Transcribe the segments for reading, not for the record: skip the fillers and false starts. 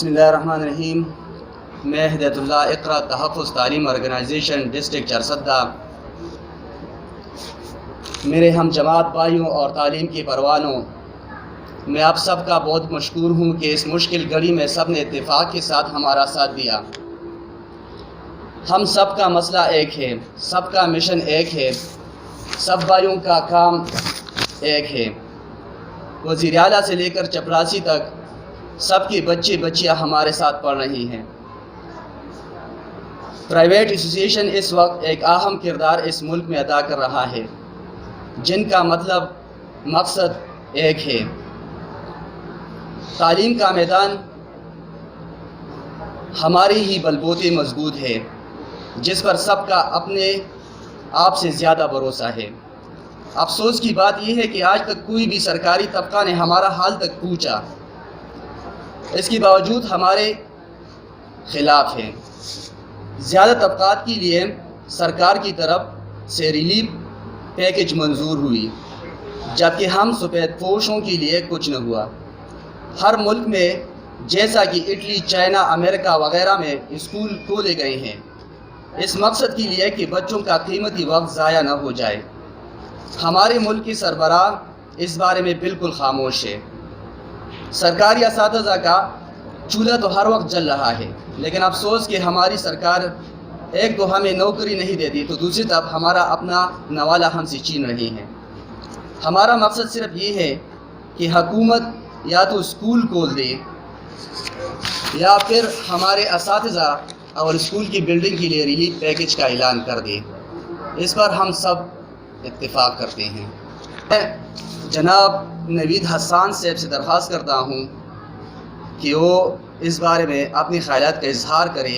بسم اللہ الرحمن الرحیم۔ میں ہدایت اللہ اقرا تحفظ تعلیم آرگنائزیشن ڈسٹرکٹ چارسدہ، میرے ہم جماعت بھائیوں اور تعلیم کی پروانوں، میں آپ سب کا بہت مشکور ہوں کہ اس مشکل گھڑی میں سب نے اتفاق کے ساتھ ہمارا ساتھ دیا۔ ہم سب کا مسئلہ ایک ہے، سب کا مشن ایک ہے، سب بھائیوں کا کام ایک ہے۔ وزیر اعلیٰ سے لے کر چپراسی تک سب کی بچیاں ہمارے ساتھ پڑھ رہی ہیں۔ پرائیویٹ ایسوسیشن اس وقت ایک اہم کردار اس ملک میں ادا کر رہا ہے، جن کا مقصد ایک ہے۔ تعلیم کا میدان ہماری ہی بلبوتے مضبوط ہے، جس پر سب کا اپنے آپ سے زیادہ بھروسہ ہے۔ افسوس کی بات یہ ہے کہ آج تک کوئی بھی سرکاری طبقہ نے ہمارا حال تک پوچھا، اس کے باوجود ہمارے خلاف ہیں۔ زیادہ طبقات کے لیے سرکار کی طرف سے ریلیف پیکج منظور ہوئی، جبکہ ہم سفید پوشوں کے لیے کچھ نہ ہوا۔ ہر ملک میں جیسا کہ اٹلی، چائنا، امریکہ وغیرہ میں اسکول کھولے گئے ہیں، اس مقصد کے لیے کہ بچوں کا قیمتی وقت ضائع نہ ہو جائے۔ ہمارے ملک کی سربراہ اس بارے میں بالکل خاموش ہے۔ سرکاری اساتذہ کا چولہا تو ہر وقت جل رہا ہے، لیکن افسوس کہ ہماری سرکار ایک تو ہمیں نوکری نہیں دیتی، تو دوسری طرف ہمارا اپنا نوالہ ہم سے چھین رہی ہے۔ ہمارا مقصد صرف یہ ہے کہ حکومت یا تو اسکول کھول دے یا پھر ہمارے اساتذہ اور اسکول کی بلڈنگ کے لیے ریلیف پیکج کا اعلان کر دے۔ اس پر ہم سب اتفاق کرتے ہیں۔ میں جناب نوید حسان صاحب سے درخواست کرتا ہوں کہ وہ اس بارے میں اپنی خیالات کا اظہار کرے۔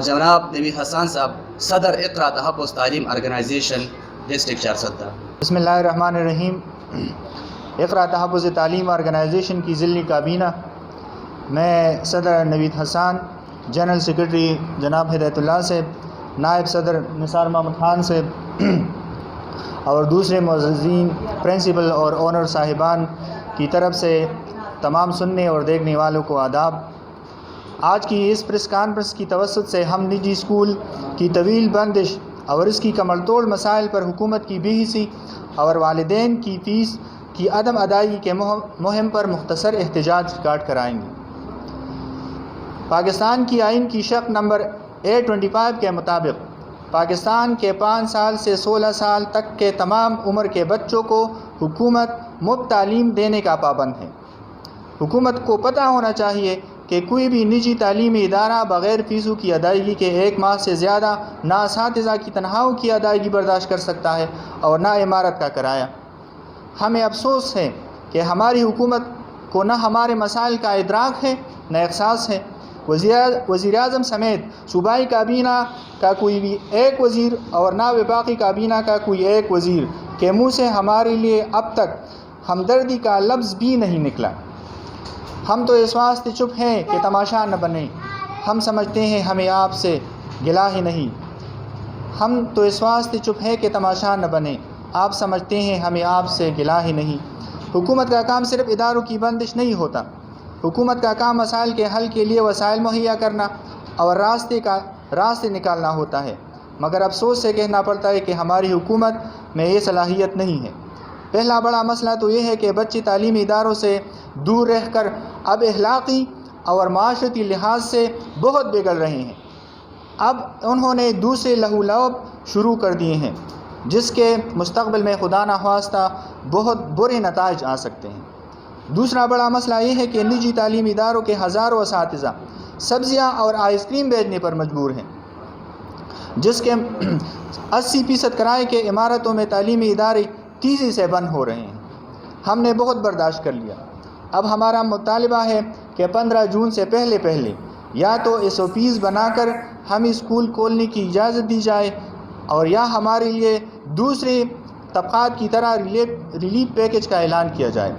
جناب نوید حسان صاحب، صدر اقرا تحفظ تعلیم آرگنائزیشن ڈسٹرکٹ چارسدہ۔ بسم اللہ الرحمن الرحیم۔ اقرا تحفظ تعلیم آرگنائزیشن کی ضلعی کابینہ، میں صدر نوید حسان، جنرل سیکرٹری جناب ہدایت اللہ صاحب، نائب صدر نثار محمد خان صاحب اور دوسرے معززین، پرنسپل اور اونر صاحبان کی طرف سے تمام سننے اور دیکھنے والوں کو آداب۔ آج کی اس پریس کانفرنس کی توسط سے ہم نجی اسکول کی طویل بندش اور اس کی کمر توڑ مسائل پر حکومت کی بے حسی اور والدین کی فیس کی عدم ادائیگی کے مہم پر مختصر احتجاج ریکارڈ کرائیں گے۔ پاکستان کی آئین کی شق نمبر 825 کے مطابق پاکستان کے 5 سال سے 16 سال تک کے تمام عمر کے بچوں کو حکومت مفت تعلیم دینے کا پابند ہے۔ حکومت کو پتہ ہونا چاہیے کہ کوئی بھی نجی تعلیمی ادارہ بغیر فیسوں کی ادائیگی کے 1 ماہ سے زیادہ نہ اساتذہ کی تنخواہوں کی ادائیگی برداشت کر سکتا ہے اور نہ عمارت کا کرایہ۔ ہمیں افسوس ہے کہ ہماری حکومت کو نہ ہمارے مسائل کا ادراک ہے نہ احساس ہے۔ وزیر اعظم سمیت صوبائی کابینہ کا کوئی بھی ایک وزیر اور نہ وفاقی کابینہ کا کوئی ایک وزیر کے منہ سے ہمارے لیے اب تک ہمدردی کا لفظ بھی نہیں نکلا۔ ہم تو اس واسطے چپ ہیں کہ تماشا نہ بنے۔ ہم سمجھتے ہیں ہمیں آپ سے گلہ ہی نہیں۔ ہم تو اس واسطے چپ ہیں کہ تماشا نہ بنے۔ آپ سمجھتے ہیں ہمیں آپ سے گلہ ہی نہیں۔ حکومت کا کام صرف اداروں کی بندش نہیں ہوتا۔ حکومت کا کام مسائل کے حل کے لیے وسائل مہیا کرنا اور راستے نکالنا ہوتا ہے، مگر افسوس سے کہنا پڑتا ہے کہ ہماری حکومت میں یہ صلاحیت نہیں ہے۔ پہلا بڑا مسئلہ تو یہ ہے کہ بچے تعلیمی اداروں سے دور رہ کر اب اخلاقی اور معاشرتی لحاظ سے بہت بگڑ رہے ہیں۔ اب انہوں نے دوسرے لہو لعب شروع کر دیے ہیں، جس کے مستقبل میں خدا نخواستہ بہت برے نتائج آ سکتے ہیں۔ دوسرا بڑا مسئلہ یہ ہے کہ نجی تعلیمی اداروں کے ہزاروں اساتذہ سبزیاں اور آئس کریم بیچنے پر مجبور ہیں، جس کے 80% کرائے کے عمارتوں میں تعلیمی ادارے تیزی سے بند ہو رہے ہیں۔ ہم نے بہت برداشت کر لیا۔ اب ہمارا مطالبہ ہے کہ 15 جون سے پہلے یا تو SOPs بنا کر ہم اسکول کھولنے کی اجازت دی جائے اور یا ہمارے لیے دوسرے طبقات کی طرح ریلیف پیکج کا اعلان کیا جائے،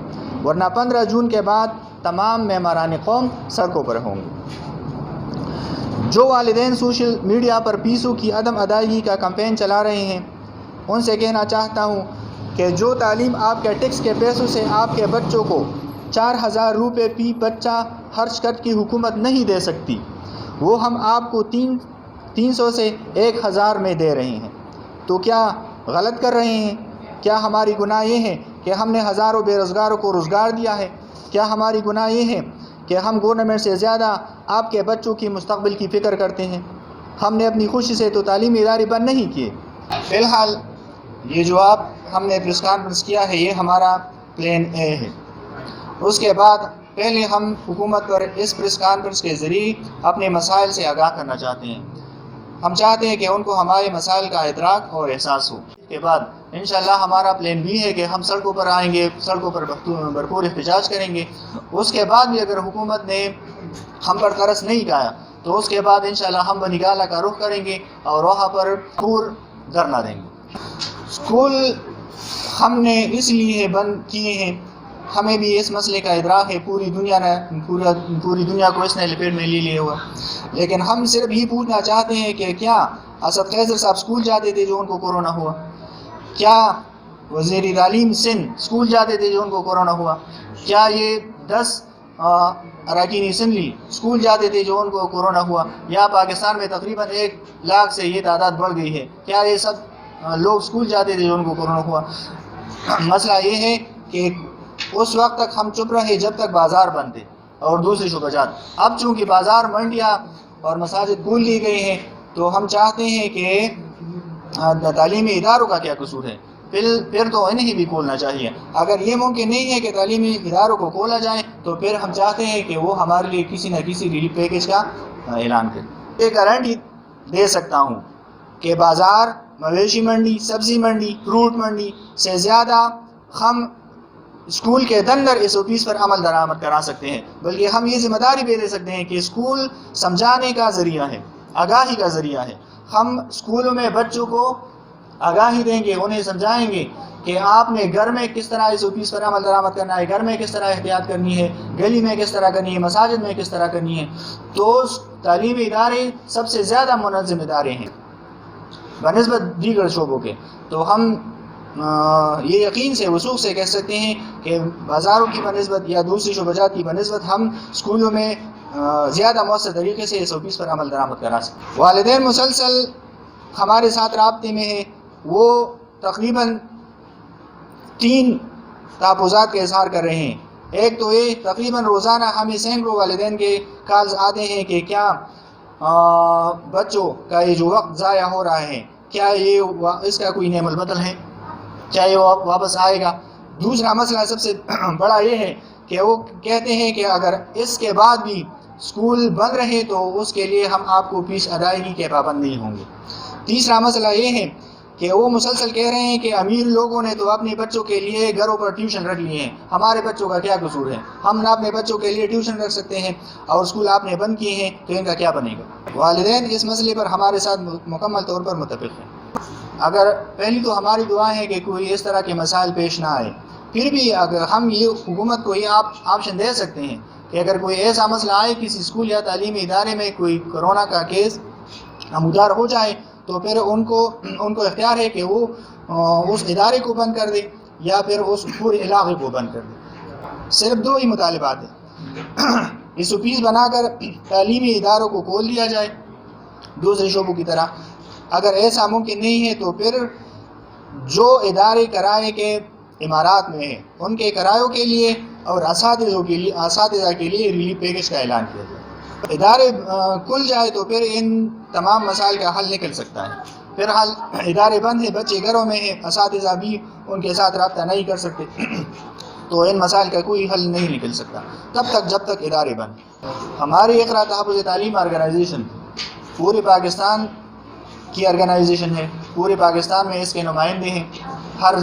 ورنہ 15 جون کے بعد تمام معماران قوم سڑکوں پر ہوں گے۔ جو والدین سوشل میڈیا پر فیسوں کی عدم ادائیگی کا کمپین چلا رہے ہیں، ان سے کہنا چاہتا ہوں کہ جو تعلیم آپ کے ٹیکس کے پیسوں سے آپ کے بچوں کو 4,000 روپے فی بچہ خرچ کر کی حکومت نہیں دے سکتی، وہ ہم آپ کو 300 سے 1,000 میں دے رہے ہیں، تو کیا غلط کر رہے ہیں؟ کیا ہماری گناہ یہ ہے کہ ہم نے ہزاروں بے روزگاروں کو روزگار دیا ہے؟ کیا ہماری گناہ یہ ہے کہ ہم گورنمنٹ سے زیادہ آپ کے بچوں کی مستقبل کی فکر کرتے ہیں؟ ہم نے اپنی خوشی سے تو تعلیمی ادارے بند نہیں کیے۔ فی الحال یہ جو ہم نے پریس کانفرنس کیا ہے یہ ہمارا پلان اے ہے۔ اس کے بعد پہلے ہم حکومت پر اس پریس کانفرنس کے ذریعے اپنے مسائل سے آگاہ کرنا چاہتے ہیں۔ ہم چاہتے ہیں کہ ان کو ہمارے مسائل کا ادراک اور احساس ہو۔ اس کے بعد انشاءاللہ ہمارا پلان بھی ہے کہ ہم سڑکوں پر آئیں گے، سڑکوں پر بھرپور احتجاج کریں گے۔ اس کے بعد بھی اگر حکومت نے ہم پر ترس نہیں کھایا تو اس کے بعد انشاءاللہ ہم بنی گالہ کا رخ کریں گے اور وہاں پر پور دھرنا دیں گے۔ اسکول ہم نے اس لیے بند کیے ہیں، ہمیں بھی اس مسئلے کا ادراک ہے، پوری دنیا کو اس نے لپیٹ میں لے لیا ہوا، لیکن ہم صرف یہ پوچھنا چاہتے ہیں کہ کیا اسد خیزر صاحب اسکول جاتے تھے جو ان کو کورونا ہوا؟ کیا وزیر تعلیم سندھ اسکول جاتے تھے جو ان کو کورونا ہوا؟ کیا یہ 10 اراکین اسمبلی اسکول جاتے تھے جو ان کو کورونا ہوا؟ یا پاکستان میں تقریباً 1 لاکھ سے یہ تعداد بڑھ گئی ہے، کیا یہ سب لوگ اسکول جاتے تھے جو ان کو کورونا ہوا؟ مسئلہ یہ ہے کہ اس وقت تک ہم چپ رہے جب تک بازار بند تھے اور دوسری شعبجات۔ اب چونکہ بازار، منڈیاں اور مساجد کھول لی گئی ہیں تو ہم چاہتے ہیں کہ تعلیمی اداروں کا کیا قصور ہے، پھر تو انہیں بھی کھولنا چاہیے۔ اگر یہ ممکن نہیں ہے کہ تعلیمی اداروں کو کھولا جائے تو پھر ہم چاہتے ہیں کہ وہ ہمارے لیے کسی نہ کسی ریلیف پیکیج کا اعلان کریں۔ یہ گارنٹی دے سکتا ہوں کہ بازار، مویشی منڈی، سبزی منڈی، فروٹ منڈی سے زیادہ ہم اسکول کے اندر اس آفس پر عمل درآمد کرا سکتے ہیں، بلکہ ہم یہ ذمہ داری بھی دے سکتے ہیں کہ اسکول سمجھانے کا ذریعہ ہے، آگاہی کا ذریعہ ہے۔ ہم اسکولوں میں بچوں کو آگاہی دیں گے، انہیں سمجھائیں گے کہ آپ نے گھر میں کس طرح اس آفس پر عمل درآمد کرنا ہے، گھر میں کس طرح احتیاط کرنی ہے، گلی میں کس طرح کرنی ہے، مساجد میں کس طرح کرنی ہے۔ تو تعلیمی ادارے سب سے زیادہ منظم ادارے ہیں بنسبت دیگر شعبوں کے، تو ہم یہ یقین سے، وثوق سے کہہ سکتے ہیں کہ بازاروں کی بنسبت یا دوسری شعبجات کی بنسبت ہم اسکولوں میں زیادہ مؤثر طریقے سے اس آفس پر عمل درآمد کرا سکتے ہیں۔ والدین مسلسل ہمارے ساتھ رابطے میں ہیں، وہ تقریباً 3 تحفظات کا اظہار کر رہے ہیں۔ ایک تو یہ تقریباً روزانہ ہمیں سینکڑوں والدین کے کالز آتے ہیں کہ کیا بچوں کا یہ جو وقت ضائع ہو رہا ہے، کیا یہ اس کا کوئی نعم البدل ہے، کیا یہ واپس آئے گا؟ دوسرا مسئلہ سب سے بڑا یہ ہے کہ وہ کہتے ہیں کہ اگر اس کے بعد بھی اسکول بند رہے تو اس کے لیے ہم آپ کو فیس ادائیگی کے پابند نہیں ہوں گے۔ تیسرا مسئلہ یہ ہے کہ وہ مسلسل کہہ رہے ہیں کہ امیر لوگوں نے تو اپنے بچوں کے لیے گھروں پر ٹیوشن رکھ لیے ہیں، ہمارے بچوں کا کیا قصور ہے؟ ہم نہ اپنے بچوں کے لیے ٹیوشن رکھ سکتے ہیں اور اسکول آپ نے بند کیے ہیں تو ان کا کیا بنے گا؟ والدین اس مسئلے پر ہمارے ساتھ مکمل طور پر متفق ہیں۔ اگر پہلی تو ہماری دعا ہے کہ کوئی اس طرح کے مسائل پیش نہ آئے، پھر بھی اگر ہم یہ حکومت کو یہ آپشن دے سکتے ہیں کہ اگر کوئی ایسا مسئلہ آئے کسی اسکول یا تعلیمی ادارے میں کوئی کورونا کا کیس نمودار ہو جائے تو پھر ان کو اختیار ہے کہ وہ اس ادارے کو بند کر دے یا پھر اس پورے علاقے کو بند کر دے۔ صرف 2 ہی مطالبات ہیں، اس آفس بنا کر تعلیمی اداروں کو کھول دیا جائے دوسرے شعبوں کی طرح۔ اگر ایسا ممکن نہیں ہے تو پھر جو ادارے کرائے کے امارات میں ہیں ان کے کرایوں کے لیے اور اساتذہ کے لیے ریلیف پیکیج کا اعلان کیا جائے۔ ادارے کھل جائے تو پھر ان تمام مسائل کا حل نکل سکتا ہے۔ پھر حال ادارے بند ہیں، بچے گھروں میں ہیں، اساتذہ بھی ان کے ساتھ رابطہ نہیں کر سکتے، تو ان مسائل کا کوئی حل نہیں نکل سکتا جب تک ادارے بند۔ ہماری اقرا تحفظ تعلیم آرگنائزیشن پورے پاکستان کی آرگنائزیشن ہے، پورے پاکستان میں اس کے نمائندے ہیں، ہر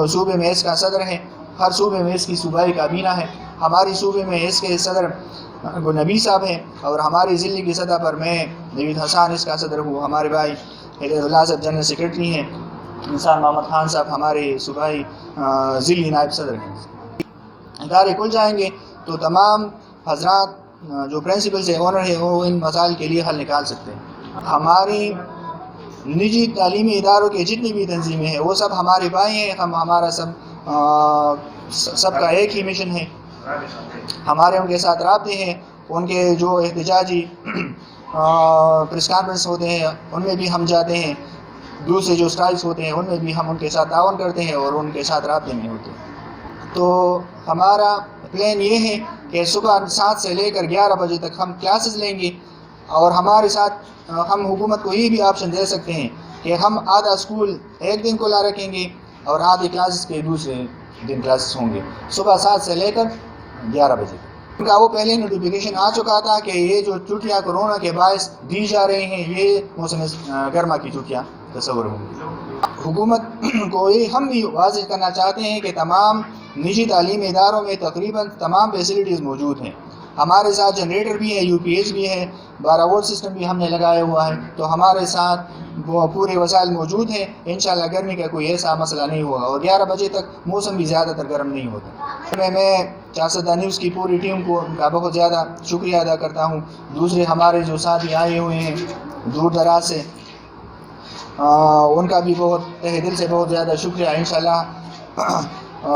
صوبے میں اس کا صدر ہے، ہر صوبے میں اس کی صوبائی کابینہ ہے۔ ہماری صوبے میں اس کے صدر نبی صاحب ہیں اور ہماری ضلع کی سطح پر میں نوید حسان اس کا صدر ہوں، ہمارے بھائی ہدایت اللہ صاحب جنرل سیکرٹری ہیں، انسان محمد خان صاحب ہمارے صوبائی ضلعی نائب صدر ہیں۔ ادارے کھل جائیں گے تو تمام حضرات جو پرنسپل ہے، اونر ہے، وہ ان مسائل کے لیے حل نکال سکتے ہیں۔ ہماری نجی تعلیمی اداروں کے جتنی بھی تنظیمیں ہیں وہ سب ہمارے بھائی ہیں، ہمارا سب کا ایک ہی مشن ہے ہمارے ان کے ساتھ رابطے ہیں، ان کے جو احتجاجی پریس کانفرنس ہوتے ہیں ان میں بھی ہم جاتے ہیں، دوسرے جو اسٹرائکس ہوتے ہیں ان میں بھی ہم ان کے ساتھ تعاون کرتے ہیں اور ان کے ساتھ رابطے میں ہوتے ہیں۔ تو ہمارا پلان یہ ہے کہ صبح 7 سے لے کر 11 بجے تک ہم کلاسز لیں گے، اور ہمارے ساتھ ہم حکومت کو یہ بھی آپشن دے سکتے ہیں کہ ہم آدھا اسکول ایک دن کھلا رکھیں گے اور آدھے کلاسز کے دوسرے دن کلاسز ہوں گے، صبح 7 سے لے کر 11 بجے تک۔ ان کا وہ پہلے نوٹیفیکیشن آ چکا تھا کہ یہ جو چھٹیاں کورونا کے باعث دی جا رہی ہیں یہ موسم گرما کی چھٹیاں تصور ہوں گی۔ حکومت کو یہ ہم بھی واضح کرنا چاہتے ہیں کہ تمام نجی تعلیمی اداروں میں تقریباً تمام فیسلٹیز موجود ہیں، ہمارے ساتھ جنریٹر بھی ہے، یو پی ایس بھی ہے، 12 وولٹ سسٹم بھی ہم نے لگایا ہوا ہے، تو ہمارے ساتھ وہ پورے وسائل موجود ہیں، انشاءاللہ گرمی کا کوئی ایسا مسئلہ نہیں ہوگا، اور 11 بجے تک موسم بھی زیادہ تر گرم نہیں ہوتا۔ میں چارسدہ نیوز کی پوری ٹیم کو ان کا بہت زیادہ شکریہ ادا کرتا ہوں، دوسرے ہمارے جو ساتھی آئے ہوئے ہیں دور دراز سے ان کا بھی بہت تہ دل سے بہت زیادہ شکریہ۔ انشاءاللہ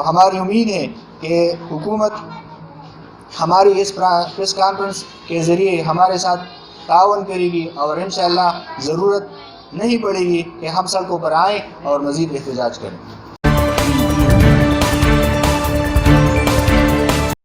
ہماری امید ہے کہ حکومت ہماری اس پریس کانفرنس کے ذریعے ہمارے ساتھ تعاون کرے گی، اور انشاءاللہ ضرورت نہیں پڑے گی کہ ہم سڑکوں پر آئیں اور مزید احتجاج کریں۔